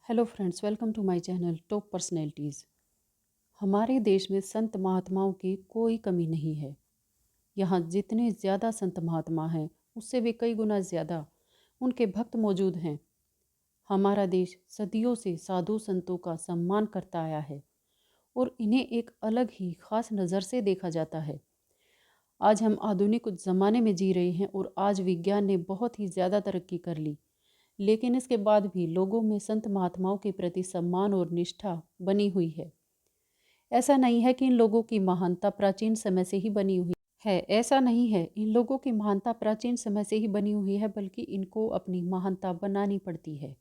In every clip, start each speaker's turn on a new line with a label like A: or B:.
A: Hello friends, welcome to my channel top personalities. हमारे देश में संत महात्माओं की कोई कमी नहीं है। यहाँ जितने ज़्यादा संत महात्मा हैं उससे भी कई गुना ज़्यादा उनके भक्त मौजूद हैं। हमारा देश सदियों से साधु संतों का सम्मान करता आया है और इन्हें एक अलग ही ख़ास नज़र से देखा जाता है। आज हम आधुनिक ज़माने में जी रहे हैं और आज विज्ञान ने बहुत ही ज़्यादा तरक्की कर ली, लेकिन इसके बाद भी लोगों में संत महात्माओं के प्रति सम्मान और निष्ठा बनी हुई है। ऐसा नहीं है कि इन लोगों की महानता प्राचीन समय से ही बनी हुई है। ऐसा नहीं है इन लोगों की महानता प्राचीन समय से ही बनी हुई है, बल्कि इनको अपनी महानता बनानी पड़ती है।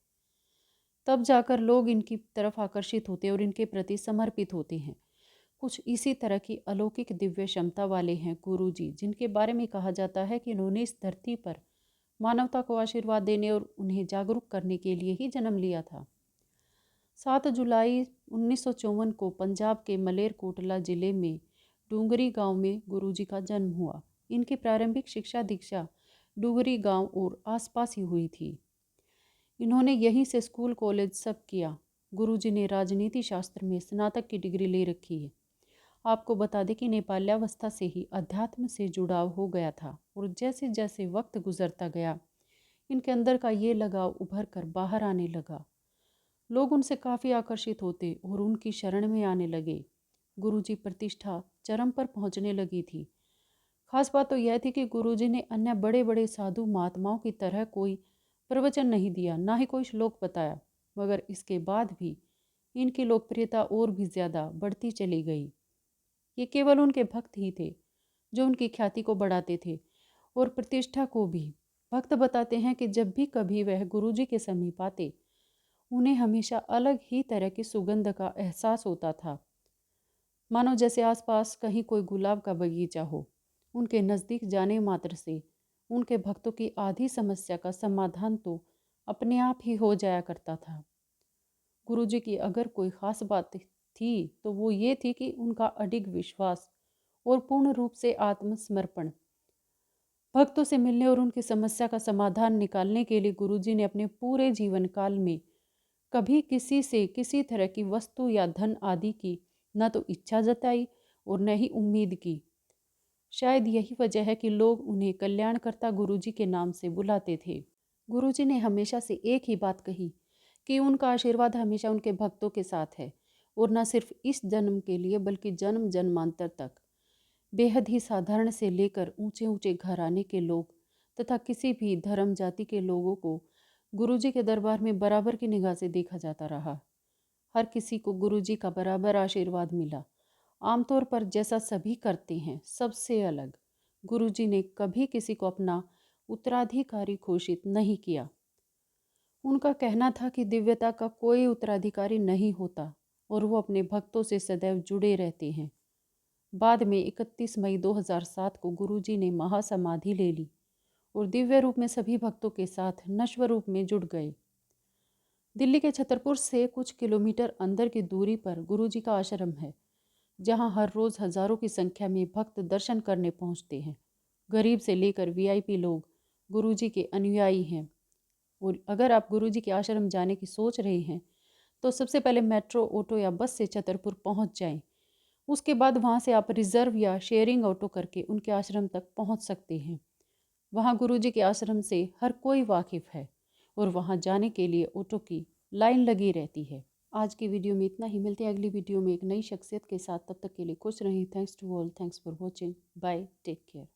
A: तब जाकर लोग इनकी तरफ आकर्षित होते हैं और इनके प्रति समर्पित होते हैं। कुछ इसी तरह की अलौकिक दिव्य क्षमता वाले हैं गुरु जी, जिनके बारे में कहा जाता है कि इन्होंने इस धरती पर मानवता को आशीर्वाद देने और उन्हें जागरूक करने के लिए ही जन्म लिया था। 7 जुलाई 1954 को पंजाब के मलेरकोटला जिले में डूंगरी गांव में गुरुजी का जन्म हुआ। इनकी प्रारंभिक शिक्षा दीक्षा डूंगरी गांव और आसपास ही हुई थी। इन्होंने यहीं से स्कूल कॉलेज सब किया। गुरुजी ने राजनीति शास्त्र में स्नातक की डिग्री ले रखी है। आपको बता दें कि इन्हें बाल्यावस्था से ही अध्यात्म से जुड़ाव हो गया था और जैसे जैसे वक्त गुजरता गया इनके अंदर का ये लगाव उभर कर बाहर आने लगा। लोग उनसे काफ़ी आकर्षित होते और उनकी शरण में आने लगे। गुरुजी प्रतिष्ठा चरम पर पहुंचने लगी थी। खास बात तो यह थी कि गुरुजी ने अन्य बड़े बड़े साधु महात्माओं की तरह कोई प्रवचन नहीं दिया, ना ही कोई श्लोक बताया, मगर इसके बाद भी इनकी लोकप्रियता और भी ज़्यादा बढ़ती चली गई। ये केवल उनके भक्त ही थे जो उनकी ख्याति को बढ़ाते थे और प्रतिष्ठा को भी। भक्त बताते हैं कि जब भी कभी वह गुरुजी के समीप आते उन्हें हमेशा अलग ही तरह की सुगंध का एहसास होता था, मानो जैसे आसपास कहीं कोई गुलाब का बगीचा हो। उनके नज़दीक जाने मात्र से उनके भक्तों की आधी समस्या का समाधान तो अपने आप ही हो जाया करता था। गुरुजी की अगर कोई ख़ास बात थी तो वो ये थी कि उनका अडिग विश्वास और पूर्ण रूप से आत्मसमर्पण। भक्तों से मिलने और उनकी समस्या का समाधान निकालने के लिए गुरुजी ने अपने पूरे जीवन काल में कभी किसी से किसी तरह की वस्तु या धन आदि की न तो इच्छा जताई और न ही उम्मीद की। शायद यही वजह है कि लोग उन्हें कल्याणकर्ता गुरुजी के नाम से बुलाते थे। गुरुजी ने हमेशा से एक ही बात कही कि उनका आशीर्वाद हमेशा उनके भक्तों के साथ है और न सिर्फ इस जन्म के लिए बल्कि जन्म जन्मांतर तक। बेहद ही साधारण से लेकर ऊंचे ऊंचे घराने के लोग तथा किसी भी धर्म जाति के लोगों को गुरुजी के दरबार में बराबर की निगाह से देखा जाता रहा। हर किसी को गुरुजी का बराबर आशीर्वाद मिला। आमतौर पर जैसा सभी करते हैं, सबसे अलग। गुरुजी ने कभी किसी को अपना उत्तराधिकारी घोषित नहीं किया। उनका कहना था कि दिव्यता का कोई उत्तराधिकारी नहीं होता और वो अपने भक्तों से सदैव जुड़े रहते हैं। बाद में 31 मई 2007 को गुरुजी ने महासमाधि ले ली और दिव्य रूप में सभी भक्तों के साथ नश्वर रूप में जुड़ गए। दिल्ली के छतरपुर से कुछ किलोमीटर अंदर की दूरी पर गुरुजी का आश्रम है, जहां हर रोज़ हजारों की संख्या में भक्त दर्शन करने पहुंचते हैं। गरीब से लेकर वीआईपी लोग गुरुजी के अनुयायी हैं। और अगर आप गुरुजी के आश्रम जाने की सोच रहे हैं तो सबसे पहले मेट्रो, ऑटो या बस से छतरपुर पहुंच जाएं। उसके बाद वहां से आप रिजर्व या शेयरिंग ऑटो करके उनके आश्रम तक पहुंच सकते हैं। वहां गुरुजी के आश्रम से हर कोई वाकिफ़ है और वहां जाने के लिए ऑटो की लाइन लगी रहती है। आज की वीडियो में इतना ही। मिलते हैं अगली वीडियो में एक नई शख्सियत के साथ। तब तक के लिए खुश रहें। Thanks to all. Thanks for watching. Bye. Take care.